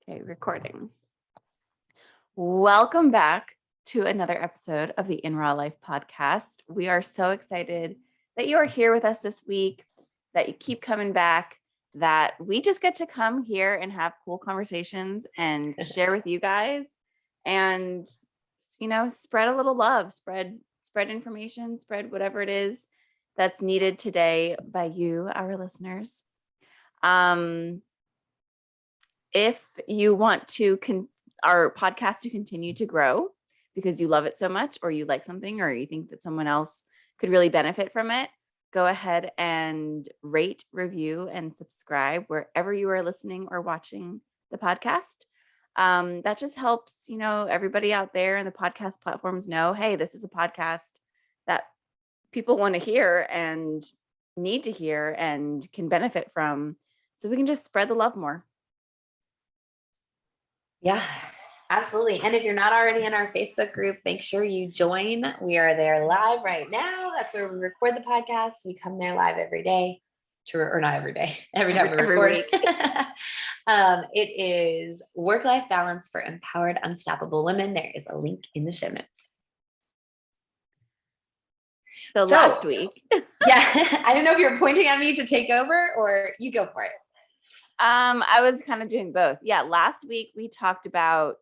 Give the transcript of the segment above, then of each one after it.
Okay, recording. Welcome back to another episode of the In Raw Life podcast. We are so excited that you are here with us this week, that you keep coming back, that we just get to come here and have cool conversations and share with you guys and, spread a little love, spread information, spread whatever it is that's needed today by you, our listeners. If you want our podcast to continue to grow because you love it so much, or you like something, or you think that someone else could really benefit from it, go ahead and rate, review, and subscribe wherever you are listening or watching the podcast. That just helps, everybody out there in the podcast platforms know, hey, this is a podcast that people want to hear and need to hear and can benefit from. So we can just spread the love more. Yeah, absolutely. And if you're not already in our Facebook group, make sure you join. We are there live right now. That's where we record the podcast. We come there live every day, or not every day, every time we record. It is Work-Life Balance for Empowered, Unstoppable Women. There is a link in the show notes. So last week. Yeah, I don't know if you're pointing at me to take over or you go for it. I was kind of doing both. Yeah. Last week we talked about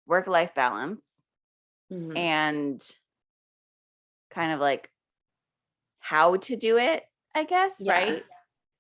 work-life balance and kind of like how to do it, I guess, right?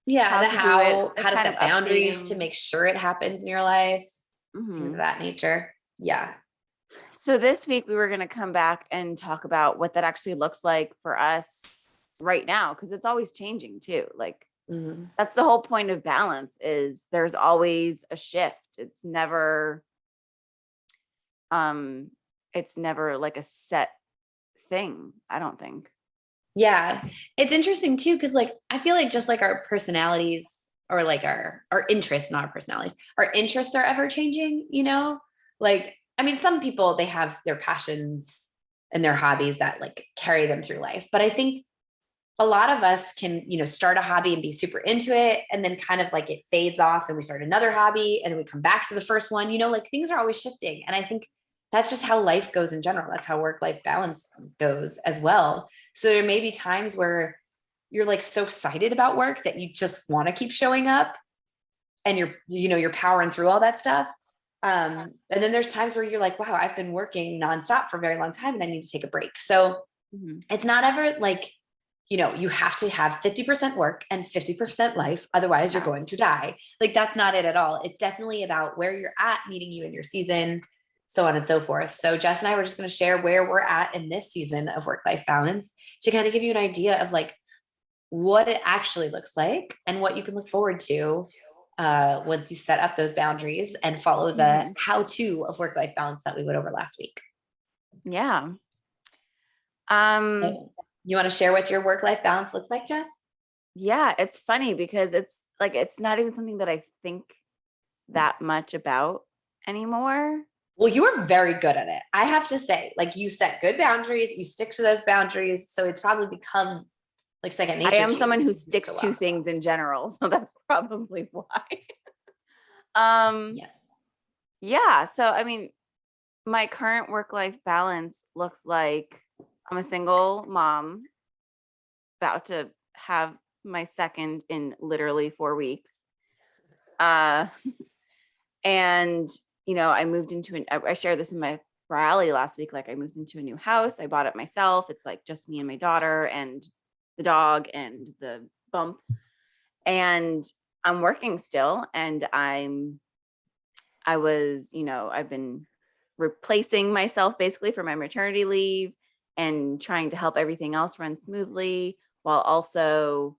Yeah. How to set boundaries to make sure it happens in your life, things of that nature. Yeah. So this week we were going to come back and talk about what that actually looks like for us right now, because it's always changing too. Like, that's the whole point of balance, is there's always a shift. It's never like a set thing, I don't think. Yeah. It's interesting too, because like I feel like just like our personalities, or like our interests, not our personalities, our interests are ever changing, like, I mean, some people, they have their passions and their hobbies that like carry them through life. But I think a lot of us can, start a hobby and be super into it. And then kind of like it fades off and we start another hobby and then we come back to the first one, like things are always shifting. And I think that's just how life goes in general. That's how work-life balance goes as well. So there may be times where you're like so excited about work that you just want to keep showing up and you're powering through all that stuff. And then there's times where you're like, wow, I've been working nonstop for a very long time and I need to take a break. So it's not ever like, you have to have 50% work and 50% life. Otherwise you're going to die. Like, that's not it at all. It's definitely about where you're at, meeting you in your season, so on and so forth. So Jess and I were just going to share where we're at in this season of work-life balance to kind of give you an idea of like what it actually looks like and what you can look forward to once you set up those boundaries and follow the how-to of work-life balance that we went over last week. Yeah. You want to share what your work-life balance looks like, Jess? Yeah, it's funny because it's not even something that I think that much about anymore. Well, you are very good at it. I have to say, like, you set good boundaries, you stick to those boundaries. So it's probably become like second nature. I am someone who sticks to things in general. So that's probably why. Yeah. So, I mean, my current work-life balance looks like I'm a single mom about to have my second in literally 4 weeks. And, I moved into I shared this in my rally last week. Like, I moved into a new house. I bought it myself. It's like just me and my daughter and the dog and the bump. And I'm working still. And I've been replacing myself basically for my maternity leave and trying to help everything else run smoothly while also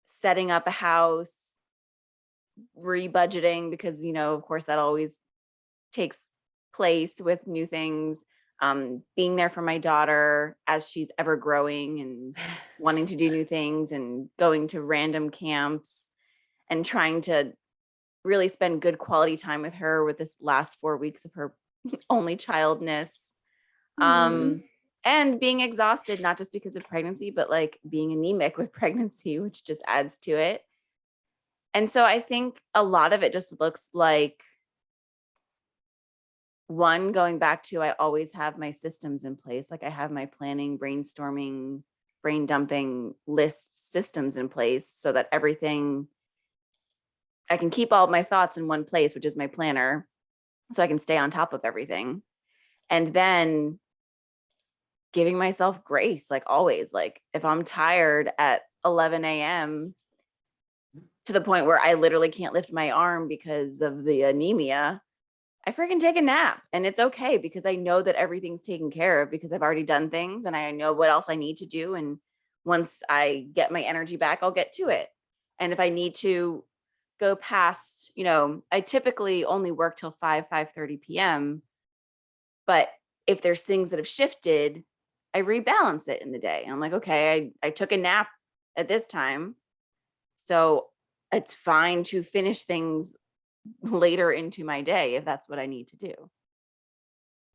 setting up a house, rebudgeting, because, of course that always takes place with new things, being there for my daughter as she's ever growing and wanting to do new things and going to random camps and trying to really spend good quality time with her with this last 4 weeks of her only childness. And being exhausted, not just because of pregnancy, but like being anemic with pregnancy, which just adds to it. And so I think a lot of it just looks like, one, going back to, I always have my systems in place. Like I have my planning, brainstorming, brain dumping list systems in place so that everything, I can keep all of my thoughts in one place, which is my planner, so I can stay on top of everything. And then giving myself grace, like always, like if I'm tired at 11 a.m. to the point where I literally can't lift my arm because of the anemia, I freaking take a nap, and it's okay because I know that everything's taken care of because I've already done things and I know what else I need to do. And once I get my energy back, I'll get to it. And if I need to go past, I typically only work till 5:30 p.m. But if there's things that have shifted, I rebalance it in the day. And I'm like, okay, I took a nap at this time, so it's fine to finish things later into my day if that's what I need to do.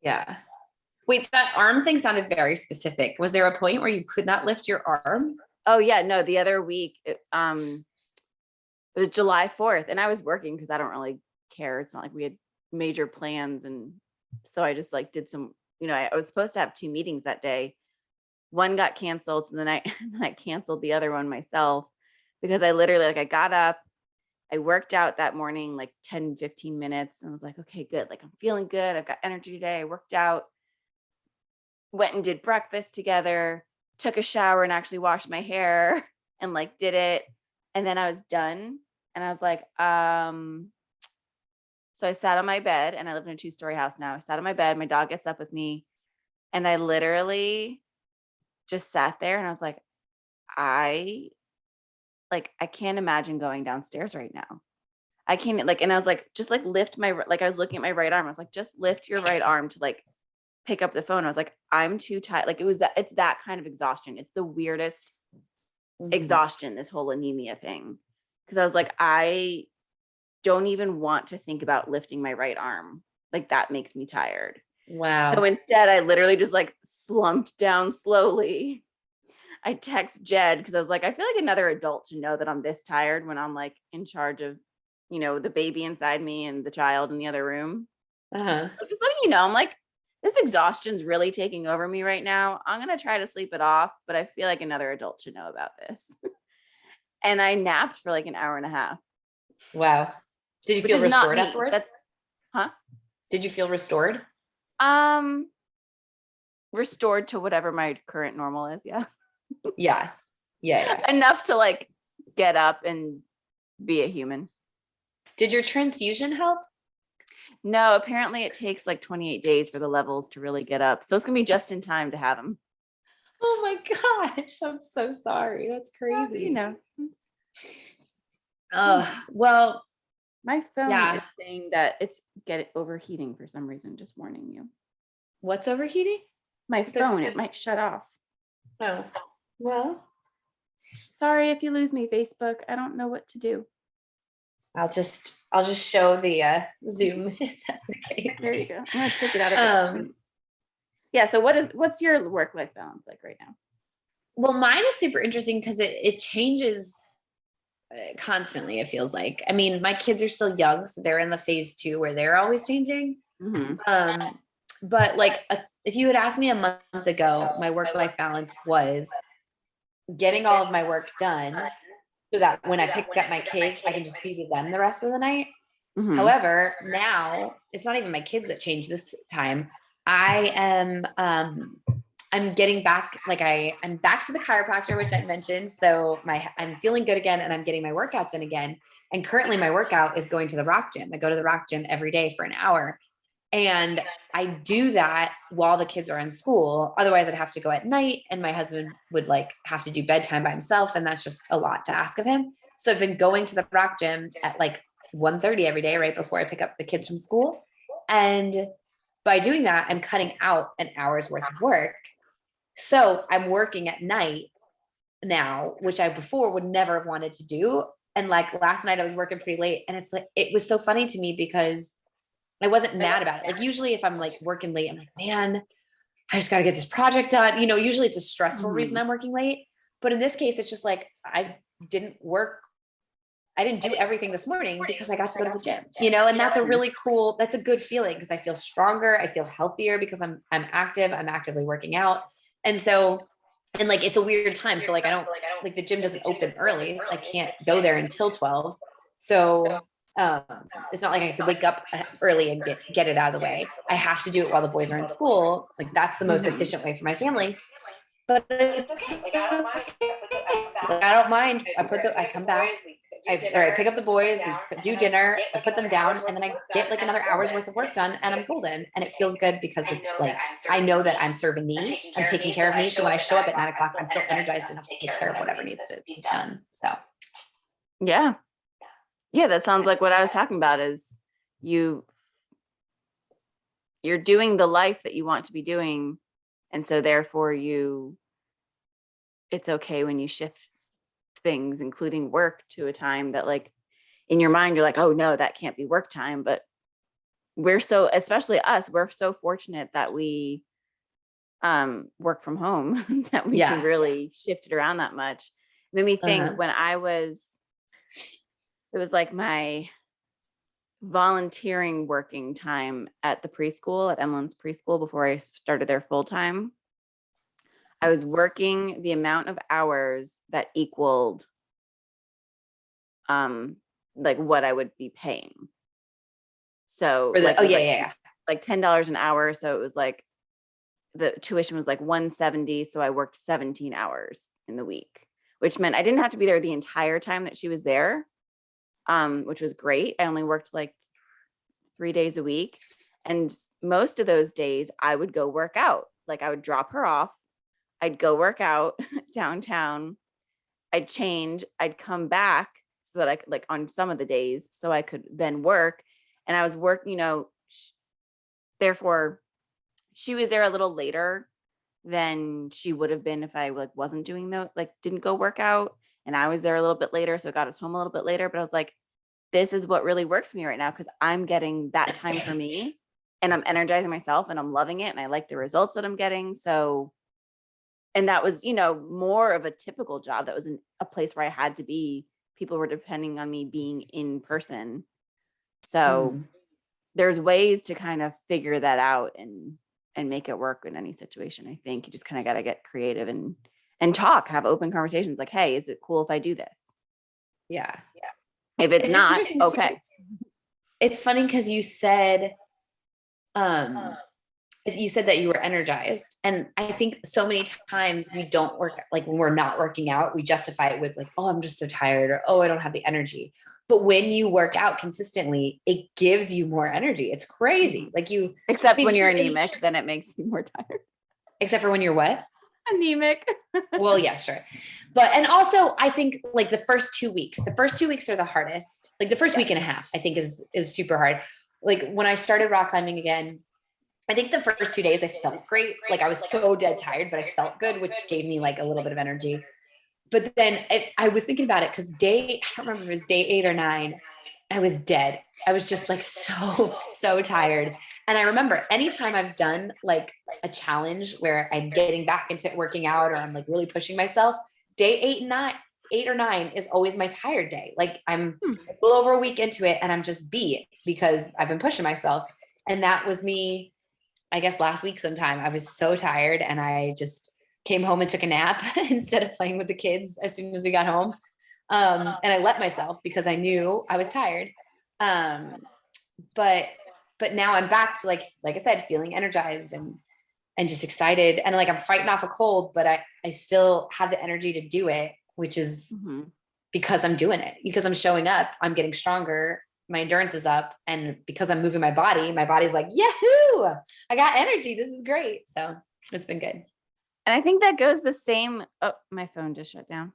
Yeah. Wait, that arm thing sounded very specific. Was there a point where you could not lift your arm? Oh yeah, no, the other week, it was July 4th and I was working because I don't really care. It's not like we had major plans. And so I just like did some, I was supposed to have 2 meetings that day. One got canceled, and then I canceled the other one myself because I literally, like, I got up, I worked out that morning, like 10, 15 minutes, and I was like, okay, good. Like I'm feeling good. I've got energy today. I worked out, went and did breakfast together, took a shower and actually washed my hair and like did it. And then I was done. And I was like, so I sat on my bed, and I live in a 2-story house now. I sat on my bed, my dog gets up with me, and I literally just sat there and I was like, I I can't imagine going downstairs right now. I can't, like, and I was like, just like lift my, like, I was looking at my right arm. I was like, just lift your right arm to like pick up the phone. I was like, I'm too tired. Like it's that kind of exhaustion. It's the weirdest exhaustion, this whole anemia thing. Cause I was like, I don't even want to think about lifting my right arm. Like that makes me tired. Wow. So instead I literally just like slumped down slowly. I text Jed because I was like, I feel like another adult should know that I'm this tired when I'm like in charge of, the baby inside me and the child in the other room. Uh-huh. So just letting you know, I'm like, this exhaustion's really taking over me right now. I'm going to try to sleep it off, but I feel like another adult should know about this. And I napped for like an hour and a half. Wow. Did you Which feel is not restored me. afterwards? Huh? Did you feel restored? Restored to whatever my current normal is. Yeah. Yeah. Yeah. Enough to like get up and be a human. Did your transfusion help? No, apparently it takes like 28 days for the levels to really get up. So it's going to be just in time to have them. Oh my gosh. I'm so sorry. That's crazy. Oh, well, My phone yeah. is saying that it's overheating for some reason, just warning you. What's overheating? My phone, it might shut off. Oh, well, Sorry if you lose me, Facebook. I don't know what to do. I'll just show the Zoom if that's the case. There you go. I'm going to take it out of Yeah, so what's your work-life balance like right now? Well, mine is super interesting because it changes constantly, it feels like. I mean, my kids are still young, so they're in the phase 2 where they're always changing. Mm-hmm. But like if you had asked me a month ago, my work-life balance was getting all of my work done so that when I pick up my kids, I can just be with them the rest of the night. Mm-hmm. However, now it's not even my kids that change this time. I am I'm getting back, like I'm back to the chiropractor, which I mentioned. So I'm feeling good again, and I'm getting my workouts in again. And currently my workout is going to the rock gym. I go to the rock gym every day for an hour. And I do that while the kids are in school. Otherwise I'd have to go at night, and my husband would like have to do bedtime by himself. And that's just a lot to ask of him. So I've been going to the rock gym at like 1:30 every day, right before I pick up the kids from school. And by doing that, I'm cutting out an hour's worth of work. So I'm working at night now, which I before would never have wanted to do. And like last night I was working pretty late, and it's like, it was so funny to me because I wasn't mad about it. Like usually if I'm like working late, I'm like, man, I just got to get this project done. Usually it's a stressful reason I'm working late. But in this case, it's just like, I didn't work I didn't do everything this morning because I got to go to the gym, you know, and that's a really cool, that's a good feeling because I feel stronger. I feel healthier because I'm active. I'm actively working out. And so, and like, it's a weird time. So like, I don't like the gym doesn't open early. I can't go there until 12. So, it's not like I could wake up early and get it out of the way. I have to do it while the boys are in school. Like that's the most efficient way for my family. But it's okay. Like, I don't mind. I come back, I pick up the boys, we do dinner, I put them down, and then I get like another hour's worth of work done, and I'm golden. And it feels good because it's like I know that I'm serving me, I'm taking care of me. So when I show up at 9 o'clock, I'm still energized enough to take care of whatever needs to be done. So Yeah. Yeah, that sounds like what I was talking about is you're doing the life that you want to be doing. And so therefore it's okay when you shift things, including work, to a time that like in your mind, you're like, oh no, that can't be work time. But especially us, we're so fortunate that we work from home that we can really shift it around that much. It made me think when it was like my volunteering working time at the preschool at Emmeline's preschool before I started there full time. I was working the amount of hours that equaled like what I would be paying. So like $10 an hour. So it was like the tuition was like $170. So I worked 17 hours in the week, which meant I didn't have to be there the entire time that she was there, which was great. I only worked like 3 days a week. And most of those days I would go work out. Like I would drop her off. I'd go work out downtown. I'd change. I'd come back so that I could, like on some of the days, so I could then work. And I was working, therefore she was there a little later than she would have been if I like wasn't doing didn't go work out. And I was there a little bit later. So it got us home a little bit later. But I was like, this is what really works for me right now because I'm getting that time for me and I'm energizing myself and I'm loving it. And I like the results that I'm getting. So, and that was, more of a typical job. That was in a place where I had to be. People were depending on me being in person. So there's ways to kind of figure that out and make it work in any situation. I think you just kind of got to get creative and have open conversations like, hey, is it cool if I do this? Yeah. If it's not, okay. It's funny because you said that you were energized. And I think so many times we don't work, like when we're not working out, we justify it with like, oh, I'm just so tired, or, oh, I don't have the energy. But when you work out consistently, it gives you more energy. It's crazy. Like except when you're anemic, then it makes you more tired. Except for when you're what? Anemic. Well, yeah, sure. But, and also I think like the first 2 weeks are the hardest. Like the first week and a half, I think is super hard. Like when I started rock climbing again, I think the first 2 days I felt great. Like I was so dead tired, but I felt good, which gave me like a little bit of energy. But then I was thinking about it because I don't remember if it was day 8 or 9, I was dead. I was just like so tired. And I remember anytime I've done like a challenge where I'm getting back into working out or I'm like really pushing myself, day 8 or 9 is always my tired day. Like I'm a little over a week into it and I'm just beat because I've been pushing myself. And that was me, I guess last week sometime. I was so tired and I just came home and took a nap instead of playing with the kids as soon as we got home. And I let myself because I knew I was tired. But now I'm back to like I said, feeling energized and just excited. And like, I'm fighting off a cold, but I still have the energy to do it, which is because I'm doing it, because I'm showing up, I'm getting stronger. My endurance is up. And because I'm moving my body's like, yahoo, I got energy. This is great. So it's been good. And I think that goes the same. Oh, my phone just shut down.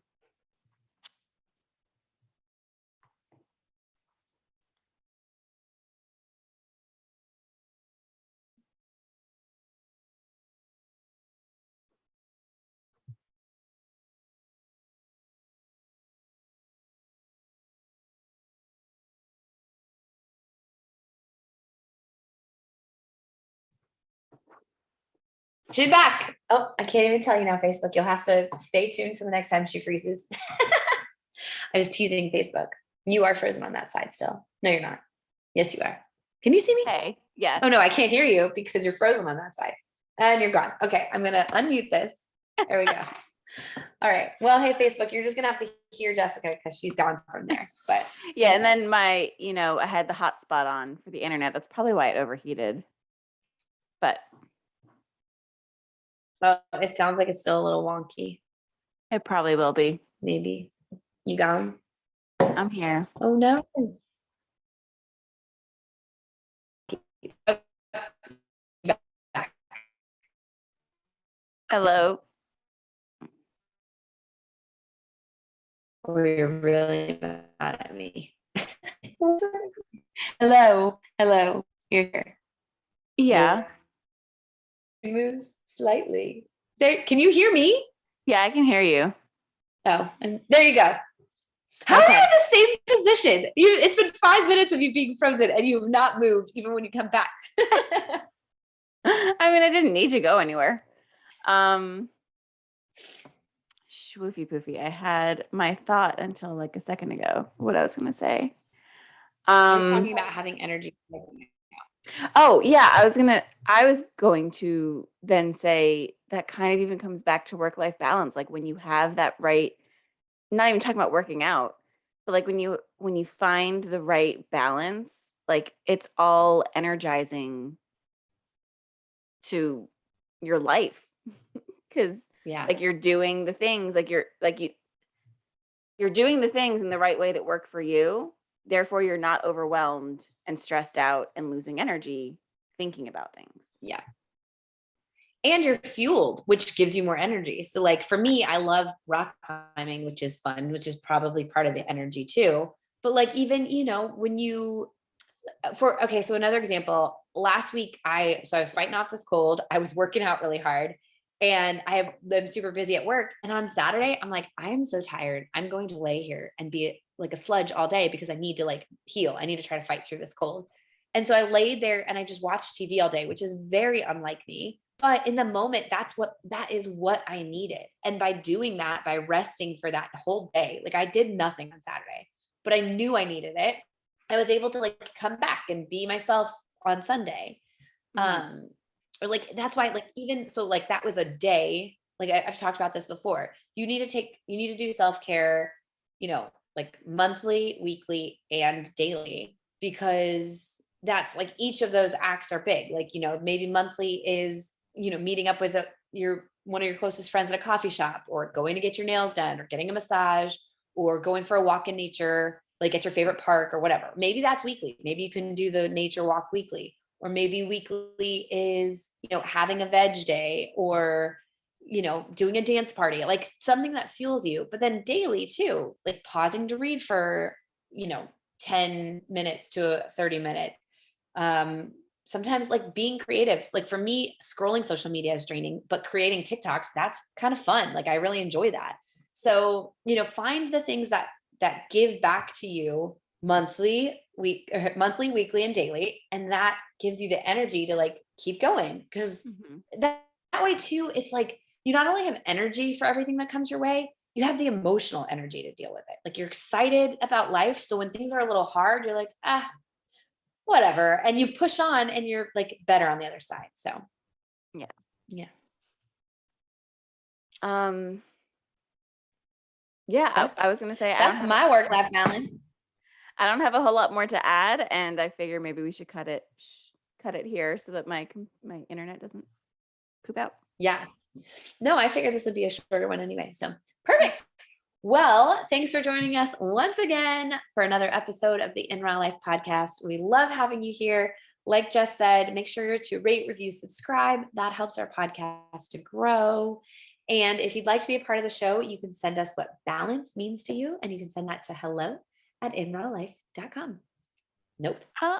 She's back. Oh, I can't even tell you now, Facebook. You'll have to stay tuned to the next time she freezes. I was teasing Facebook. You are frozen on that side still. No, you're not. Yes, you are. Can you see me? Hey, yes. Oh no, I can't hear you because you're frozen on that side. And you're gone. Okay, I'm gonna unmute this. There we go. All right. Well, hey, Facebook, you're just gonna have to hear Jessica because she's gone from there. But Yeah, and then I had the hotspot on for the internet. That's probably why it overheated. But it sounds like it's still a little wonky. it probably will be. Maybe. You gone? I'm here. Oh no. Hello. Or you're really mad at me. Hello. Hello. You're here. Yeah. Moves slightly. There, can you hear me? Yeah, I can hear you. Oh, and there you go. How are you in the same position? It's been 5 minutes of you being frozen and you have not moved even when you come back. I mean, I didn't need to go anywhere. Swoofy poofy. I had my thought until like a second ago, what I was going to say. I was talking about having energy. Oh yeah, I was going to then say that kind of even comes back to work-life balance. Like when you have that right, not even talking about working out, but like when you find the right balance, like it's all energizing to your life. Cause Yeah. like you're doing the things you're doing the things in the right way that work for you. Therefore, you're not overwhelmed and stressed out and losing energy thinking about things. Yeah. And you're fueled, which gives you more energy. So like for me, I love rock climbing, which is fun, which is probably part of the energy too. But like even, when you so another example, last week I was fighting off this cold. I was working out really hard and I'm super busy at work. And on Saturday, I'm like, I am so tired. I'm going to lay here and be like a sludge all day because I need to like heal. I need to try to fight through this cold. And so I laid there and I just watched TV all day, which is very unlike me. But in the moment, that is what I needed. And by doing that, by resting for that whole day, like I did nothing on Saturday, but I knew I needed it. I was able to like come back and be myself on Sunday. Or like, that's why like, even so like that was a day, like I've talked about this before. You need to do self-care, like monthly, weekly, and daily, because that's like each of those acts are big. Like, maybe monthly is, meeting up with one of your closest friends at a coffee shop, or going to get your nails done, or getting a massage, or going for a walk in nature, like at your favorite park or whatever. Maybe that's weekly. Maybe you can do the nature walk weekly, or maybe weekly is, having a veg day, or, doing a dance party, like something that fuels you. But then daily too, like pausing to read for, 10 minutes to 30 minutes. Sometimes like being creative, like for me, scrolling social media is draining, but creating TikToks, that's kind of fun. Like I really enjoy that. So, find the things that give back to you monthly, weekly, and daily. And that gives you the energy to like keep going. Because that way too, it's like you not only have energy for everything that comes your way, you have the emotional energy to deal with it. Like you're excited about life. So when things are a little hard, you're like, whatever. And you push on and you're like better on the other side. So yeah. Yeah. Yeah, I was going to say, that's my work-life balance. I don't have a whole lot more to add, and I figure maybe we should cut it here so that my internet doesn't poop out. Yeah. No, I figured this would be a shorter one anyway. So perfect. Well, thanks for joining us once again for another episode of the In Raw Life podcast. We love having you here. Like Jess said, make sure to rate, review, subscribe. That helps our podcast to grow. And if you'd like to be a part of the show, you can send us what balance means to you, and you can send that to hello@inrawlife.com. Nope.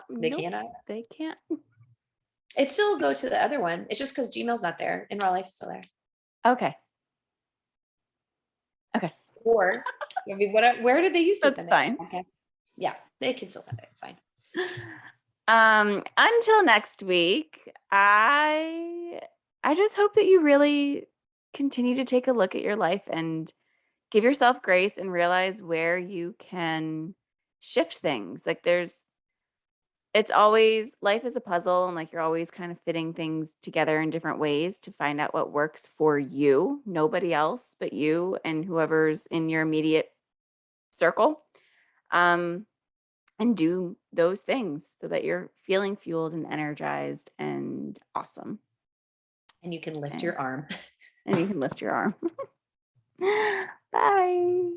They nope, cannot. They can't. It still go to the other one. It's just because Gmail's not there. In Raw Life is still there. Okay. Or I mean, where did they used to send it? Fine. Okay. Yeah, they can still send it. It's fine. Until next week, I just hope that you really continue to take a look at your life and give yourself grace and realize where you can shift things. Like it's always life is a puzzle and like you're always kind of fitting things together in different ways to find out what works for you, nobody else but you and whoever's in your immediate circle. Um, and do those things so that you're feeling fueled and energized and awesome. And you can lift And, your arm. and you can lift your arm. Bye.